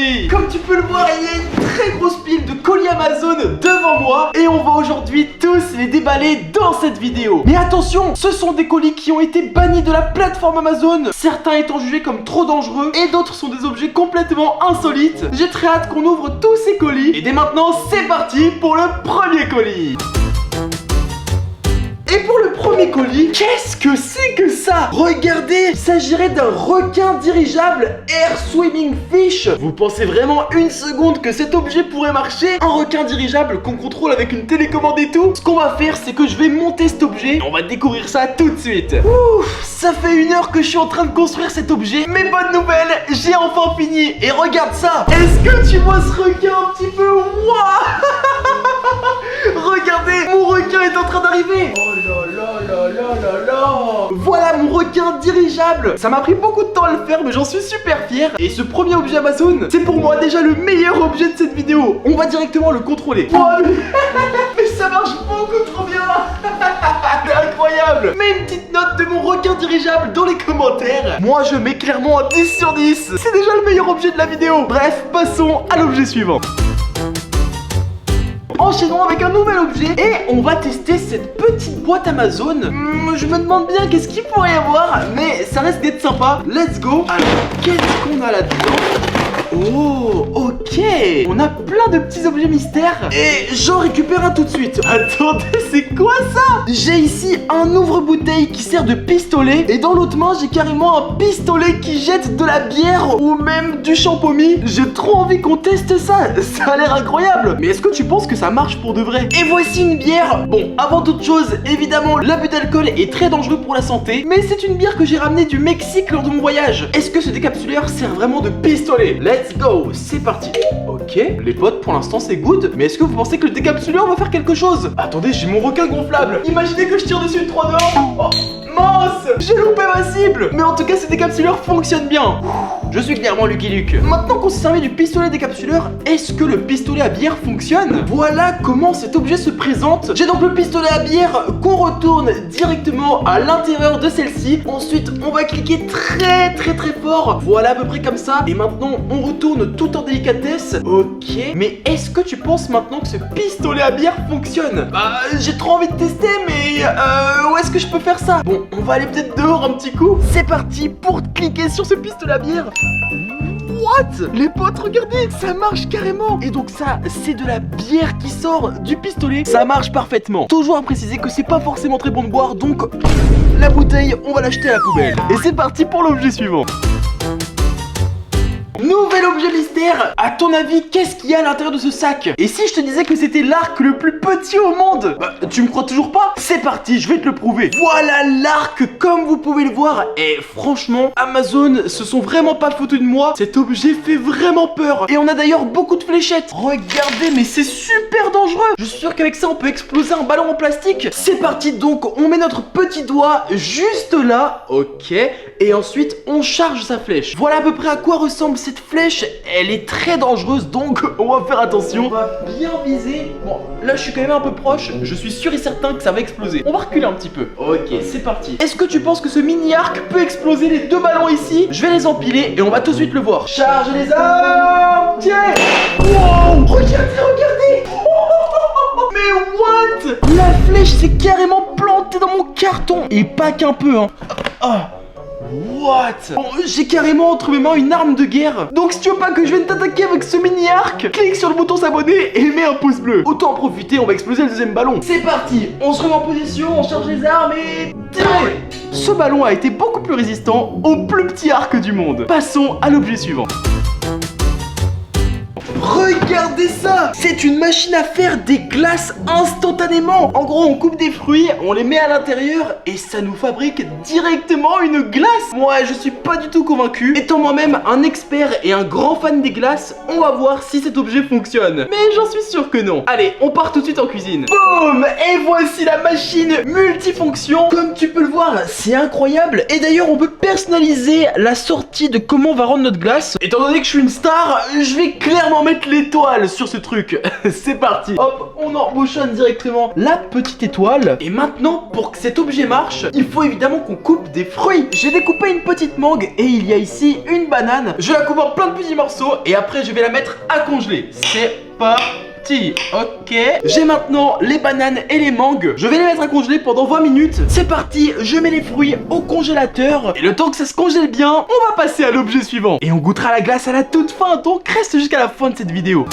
colis. Comme tu peux le voir, il y a une très grosse pile de colis Amazon devant moi et on va aujourd'hui tous les déballer dans cette vidéo. Mais attention, ce sont des colis qui ont été bannis de la plateforme Amazon, certains étant jugés comme trop dangereux et d'autres sont des objets complètement insolites. J'ai très hâte qu'on ouvre tous ces colis et dès maintenant c'est parti pour le premier colis. Et pour le premier colis, qu'est-ce que c'est que ça? Regardez, il s'agirait d'un requin dirigeable Air Swimming Fish. Vous pensez vraiment une seconde que cet objet pourrait marcher? Un requin dirigeable qu'on contrôle avec une télécommande et tout? Ce qu'on va faire, c'est que je vais monter cet objet et on va découvrir ça tout de suite. Ouf, ça fait 1 heure que je suis en train de construire cet objet. Mais bonne nouvelle, j'ai enfin fini. Et regarde ça. Est-ce que tu vois ce requin un petit peu? Waouh. Regardez, mon requin est en train d'arriver. Voilà mon requin dirigeable. Ça m'a pris beaucoup de temps à le faire mais j'en suis super fier. Et ce premier objet Amazon, c'est pour moi déjà le meilleur objet de cette vidéo. On va directement le contrôler. Oh, mais ça marche beaucoup trop bien. C'est incroyable. Mets une petite note de mon requin dirigeable dans les commentaires. Moi je mets clairement un 10 sur 10. C'est déjà le meilleur objet de la vidéo. Bref, passons à l'objet suivant. Enchaînons avec un nouvel objet et on va tester cette petite boîte Amazon. Je me demande bien qu'est-ce qu'il pourrait y avoir, mais ça risque d'être sympa. Let's go. Alors, qu'est-ce qu'on a là-dedans? Oh, ok. On a plein de petits objets mystères et j'en récupère un tout de suite. Attendez, c'est quoi ça? J'ai ici un ouvre-bouteille qui sert de pistolet et dans l'autre main, j'ai carrément un pistolet qui jette de la bière ou même du champomis. J'ai trop envie qu'on teste ça. Ça a l'air incroyable. Mais est-ce que tu penses que ça marche pour de vrai? Et voici une bière. Bon, avant toute chose, évidemment, l'abus d'alcool est très dangereux pour la santé, mais c'est une bière que j'ai ramenée du Mexique lors de mon voyage. Est-ce que ce décapsuleur sert vraiment de pistolet? Let's go, c'est parti. Ok, les potes, pour l'instant c'est good, mais est-ce que vous pensez que le décapsuleur va faire quelque chose? Attendez, j'ai mon requin gonflable. Imaginez que je tire dessus 3 dehors. Oh, mince, j'ai loupé ma cible. Mais en tout cas, ce décapsuleur fonctionne bien. Je suis clairement Lucky Luke. Maintenant qu'on s'est servi du pistolet décapsuleur, est-ce que le pistolet à bière fonctionne? Voilà comment cet objet se présente. J'ai donc le pistolet à bière qu'on retourne directement à l'intérieur de celle-ci. Ensuite, on va cliquer très fort. Voilà à peu près comme ça. Et maintenant, on retourne tout en délicatesse. Ok. Mais est-ce que tu penses maintenant que ce pistolet à bière fonctionne? Bah, j'ai trop envie de tester, mais où est-ce que je peux faire ça? Bon, on va aller peut-être dehors un petit coup. C'est parti pour cliquer sur ce pistolet à bière. What? Les potes, regardez, ça marche carrément. Et donc ça, c'est de la bière qui sort du pistolet. Ça marche parfaitement. Toujours à préciser que c'est pas forcément très bon de boire, donc la bouteille, on va l'acheter à la poubelle. Et c'est parti pour l'objet suivant. Nouvel objet mystère. À ton avis, qu'est-ce qu'il y a à l'intérieur de ce sac? Et si je te disais que c'était l'arc le plus petit au monde? Bah, tu me crois toujours pas? C'est parti, je vais te le prouver. Voilà l'arc, comme vous pouvez le voir. Et franchement, Amazon se sont vraiment pas foutus de moi. Cet objet fait vraiment peur. Et on a d'ailleurs beaucoup de fléchettes. Regardez, mais c'est super dangereux. Je suis sûr qu'avec ça, on peut exploser un ballon en plastique. C'est parti, donc on met notre petit doigt juste là. Ok. Et ensuite, on charge sa flèche. Voilà à peu près à quoi ressemble cette flèche. Elle est très dangereuse, donc on va faire attention. On va bien viser. Bon, là je suis quand même un peu proche. Je suis sûr et certain que ça va exploser. On va reculer un petit peu. Ok, c'est parti. Est-ce que tu penses que ce mini arc peut exploser les 2 ballons ici? Je vais les empiler et on va tout de suite le voir. Charge les armes. Tiens. Wow. Regardez. Mais what? La flèche s'est carrément plantée dans mon carton. Et pas qu'un peu, hein. Ah. What? Bon, j'ai carrément entre mes mains une arme de guerre. Donc si tu veux pas que je vienne t'attaquer avec ce mini arc, clique sur le bouton s'abonner et mets un pouce bleu. Autant en profiter, on va exploser le deuxième ballon. C'est parti, on se remet en position, on charge les armes et... tirez. Ce ballon a été beaucoup plus résistant au plus petit arc du monde. Passons à l'objet suivant. Regardez ça! C'est une machine à faire des glaces instantanément. En gros, on coupe des fruits, on les met à l'intérieur et ça nous fabrique directement une glace. Moi, je suis pas du tout convaincu. Étant moi-même un expert et un grand fan des glaces, on va voir si cet objet fonctionne. Mais j'en suis sûr que non. Allez, on part tout de suite en cuisine. Boum! Et voici la machine multifonction. Comme tu peux le voir, c'est incroyable. Et d'ailleurs, on peut personnaliser la sortie de comment on va rendre notre glace. Étant donné que je suis une star, je vais clairement mettre l'étoile sur ce truc. C'est parti. Hop, on embouchonne directement la petite étoile. Et maintenant, pour que cet objet marche, il faut évidemment qu'on coupe des fruits. J'ai découpé une petite mangue et il y a ici une banane. Je la coupe en plein de petits morceaux et après je vais la mettre à congeler. C'est parti. Ok. J'ai maintenant les bananes et les mangues. Je vais les mettre à congeler pendant 20 minutes. C'est parti, je mets les fruits au congélateur. Et le temps que ça se congèle bien, on va passer à l'objet suivant. Et on goûtera la glace à la toute fin, donc reste jusqu'à la fin de cette vidéo.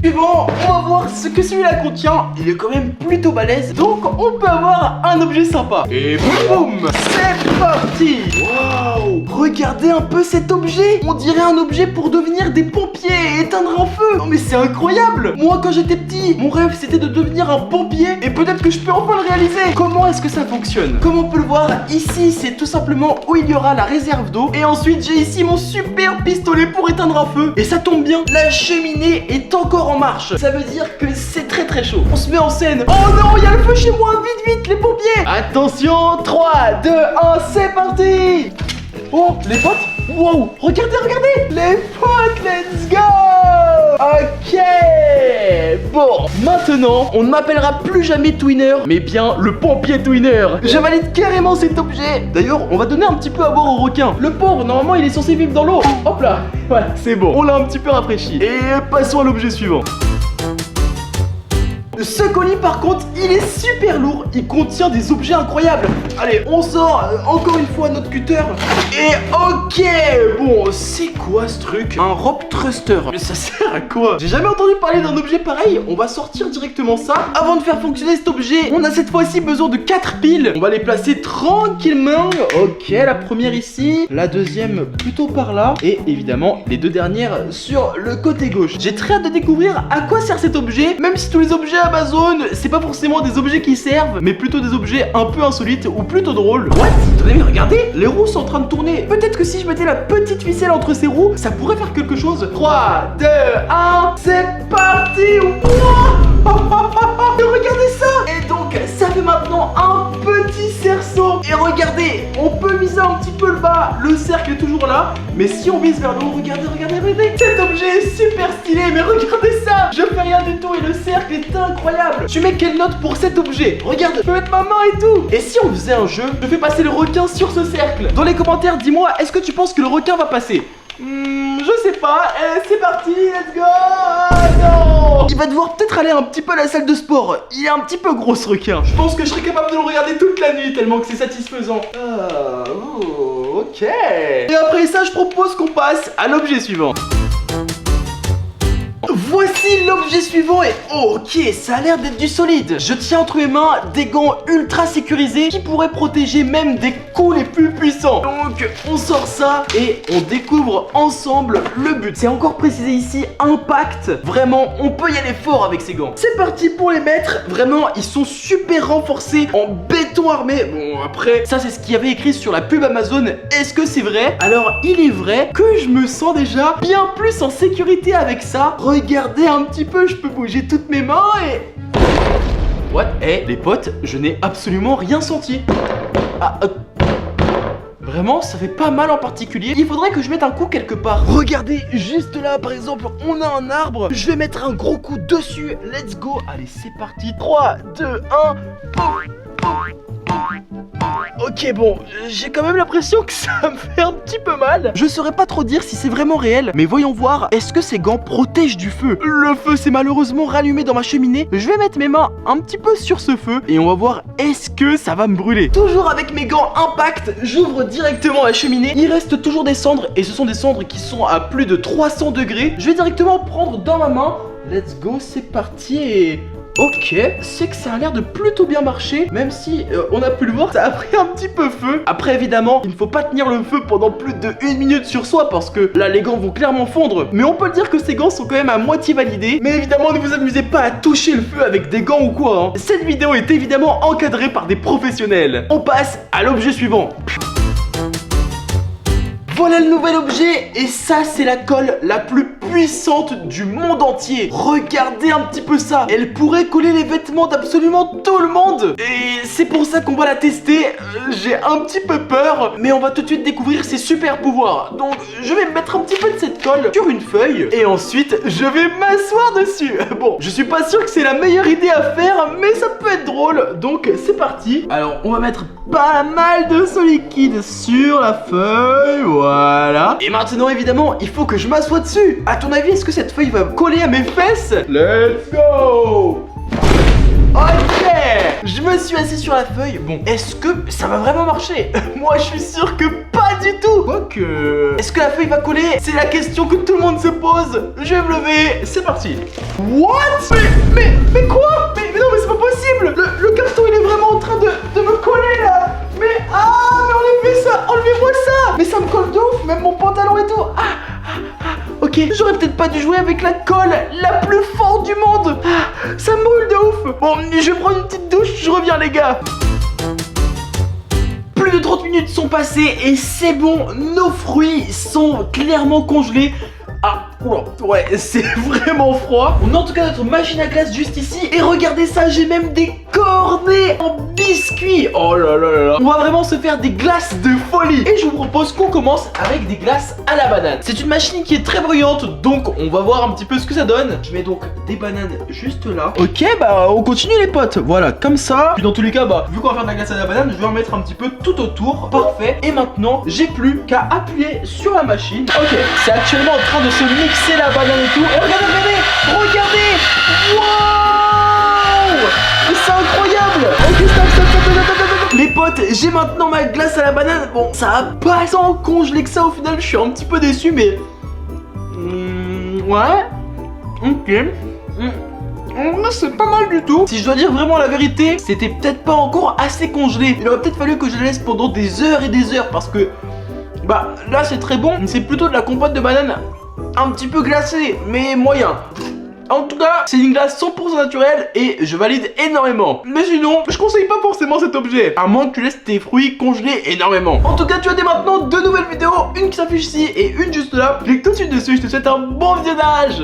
Suivant, on va voir ce que celui-là contient. Il est quand même plutôt balèze, donc on peut avoir un objet sympa. Et boum, c'est parti. Waouh, regardez un peu cet objet. On dirait un objet pour devenir des pompiers et éteindre un feu. Non mais c'est incroyable. Moi quand j'étais petit, mon rêve c'était de devenir un pompier. Et peut-être que je peux enfin le réaliser. Comment est-ce que ça fonctionne? Comme on peut le voir, ici c'est tout simplement où il y aura la réserve d'eau. Et ensuite j'ai ici mon super pistolet pour éteindre un feu. Et ça tombe bien, la cheminée est encore en marche. Ça veut dire que c'est très chaud. On se met en scène. Oh non, il y a le feu chez moi. Vite, les pompiers. Attention, 3, 2, 1, c'est parti. Oh, les potes. Wow, regardez. Les potes, let's go. Ok. Bon, maintenant, on ne m'appellera plus jamais Twinner, mais bien le pompier Twinner. Je valide carrément cet objet. D'ailleurs, on va donner un petit peu à boire au requin. Le pauvre, normalement, il est censé vivre dans l'eau. Hop là. Voilà, c'est bon. On l'a un petit peu rafraîchi. Et passons à l'objet suivant. Ce colis par contre, il est super lourd. Il contient des objets incroyables. Allez, on sort encore une fois notre cutter. Et ok, bon, c'est quoi ce truc? Un rope thruster. Mais ça sert à quoi? J'ai jamais entendu parler d'un objet pareil. On va sortir directement ça. Avant de faire fonctionner cet objet, on a cette fois-ci besoin de 4 piles. On va les placer tranquillement. Ok, la première ici, la deuxième plutôt par là. Et évidemment, les deux dernières sur le côté gauche. J'ai très hâte de découvrir à quoi sert cet objet. Même si tous les objets Amazon, c'est pas forcément des objets qui servent, mais plutôt des objets un peu insolites ou plutôt drôles. What? Attendez, mais regardez, les roues sont en train de tourner. Peut-être que si je mettais la petite ficelle entre ces roues, ça pourrait faire quelque chose. 3, 2, 1, c'est parti. Wow. Regardez ça. Et donc, ça fait maintenant un petit cerceau. Et regardez, on peut viser un petit peu le bas. Le cercle est toujours là, mais si on vise vers le haut, regardez. Cet objet est super stylé, mais regardez ça. Je fais rien du tout et le cercle est incroyable. Tu mets quelle note pour cet objet? Regarde, je peux mettre ma main et tout. Et si on faisait un jeu, je fais passer le requin sur ce cercle. Dans les commentaires, dis-moi, est-ce que tu penses que le requin va passer? Je sais pas. C'est parti, let's go. Non, il va devoir peut-être aller un petit peu à la salle de sport. Il est un petit peu gros ce requin. Je pense que je serais capable de le regarder toute la nuit tellement que c'est satisfaisant. Ok. Et après ça, je propose qu'on passe à l'objet suivant. Voici l'objet suivant et ok, ça a l'air d'être du solide. Je tiens entre mes mains des gants ultra sécurisés qui pourraient protéger même des coups les plus puissants. Donc on sort ça et on découvre ensemble le but. C'est encore précisé ici, impact. Vraiment, on peut y aller fort avec ces gants. C'est parti pour les mettre. Vraiment, ils sont super renforcés en béton armé. Bon après, ça c'est ce qu'il y avait écrit sur la pub Amazon. Est-ce que c'est vrai? Alors il est vrai que je me sens déjà bien plus en sécurité avec ça. Regardez un petit peu, je peux bouger toutes mes mains et... What? Les potes, je n'ai absolument rien senti. Vraiment, ça fait pas mal en particulier. Il faudrait que je mette un coup quelque part. Regardez, juste là, par exemple, on a un arbre. Je vais mettre un gros coup dessus. Let's go. Allez, c'est parti. 3, 2, 1. Ok, bon, j'ai quand même l'impression que ça me fait un petit peu mal. Je saurais pas trop dire si c'est vraiment réel, mais voyons voir, est-ce que ces gants protègent du feu? Le feu s'est malheureusement rallumé dans ma cheminée. Je vais mettre mes mains un petit peu sur ce feu et on va voir est-ce que ça va me brûler. Toujours avec mes gants impact, j'ouvre directement la cheminée. Il reste toujours des cendres et ce sont des cendres qui sont à plus de 300 degrés. Je vais directement prendre dans ma main. Let's go, c'est parti et... Ok, c'est que ça a l'air de plutôt bien marcher. Même si on a pu le voir, ça a pris un petit peu feu. Après évidemment, il ne faut pas tenir le feu pendant plus de 1 minute sur soi, parce que là les gants vont clairement fondre. Mais on peut dire que ces gants sont quand même à moitié validés. Mais évidemment, ne vous amusez pas à toucher le feu avec des gants ou quoi hein. Cette vidéo est évidemment encadrée par des professionnels. On passe à l'objet suivant. Voilà le nouvel objet. Et ça, c'est la colle la plus puissante du monde entier. Regardez un petit peu ça. Elle pourrait coller les vêtements d'absolument tout le monde. Et c'est pour ça qu'on va la tester. J'ai un petit peu peur, mais on va tout de suite découvrir ses super pouvoirs. Donc je vais mettre un petit peu de cette colle sur une feuille et ensuite je vais m'asseoir dessus. Bon, je suis pas sûr que c'est la meilleure idée à faire, mais ça peut être drôle. Donc c'est parti. Alors on va mettre pas mal de ce liquide sur la feuille. Voilà. Et maintenant évidemment il faut que je m'assoie dessus. À ton avis, est-ce que cette feuille va coller à mes fesses? Let's go. Ok, je me suis assis sur la feuille. Bon, est-ce que ça va vraiment marcher? Moi, je suis sûr que pas du tout. Quoique... Est-ce que la feuille va coller? C'est la question que tout le monde se pose. Je vais me lever, c'est parti. What? Mais quoi? Mais non, mais c'est pas possible. Le carton, il est vraiment en train de me coller, là. Mais enlevez ça, enlevez-moi ça. Mais ça me colle de ouf, même mon pantalon et tout. Ok, j'aurais peut-être pas dû jouer avec la colle la plus forte du monde. Ça moule de ouf. Bon, je vais prendre une petite douche, je reviens les gars. Plus de 30 minutes sont passées et c'est bon, nos fruits sont clairement congelés. Ah, oula, ouais, c'est vraiment froid. On a en tout cas notre machine à glace juste ici. Et regardez ça, j'ai même des cornets en biscuits. Oh là là là là. On va vraiment se faire des glaces de folie. Et je vous propose qu'on commence avec des glaces à la banane. C'est une machine qui est très bruyante, donc on va voir un petit peu ce que ça donne. Je mets donc des bananes juste là. Ok, bah on continue les potes. Voilà, comme ça. Puis dans tous les cas, bah vu qu'on va faire de la glace à la banane, je vais en mettre un petit peu tout autour. Parfait. Et maintenant, j'ai plus qu'à appuyer sur la machine. Ok, c'est actuellement en train de se mixer la banane et tout. Et regardez. Waouh, c'est incroyable. Ok, stop. Les potes, j'ai maintenant ma glace à la banane. Bon, ça a pas tant congelé que ça au final. Je suis un petit peu déçu, mais... ouais. Ok. C'est pas mal du tout. Si je dois dire vraiment la vérité, c'était peut-être pas encore assez congelé. Il aurait peut-être fallu que je la laisse pendant des heures et des heures, parce que... bah, là c'est très bon. C'est plutôt de la compote de banane un petit peu glacée, mais moyen. En tout cas, c'est une glace 100% naturelle et je valide énormément. Mais sinon, je conseille pas forcément cet objet, à moins que tu laisses tes fruits congeler énormément. En tout cas, tu as dès maintenant deux nouvelles vidéos, une qui s'affiche ici et une juste là. Clique tout de suite dessus, je te souhaite un bon visionnage.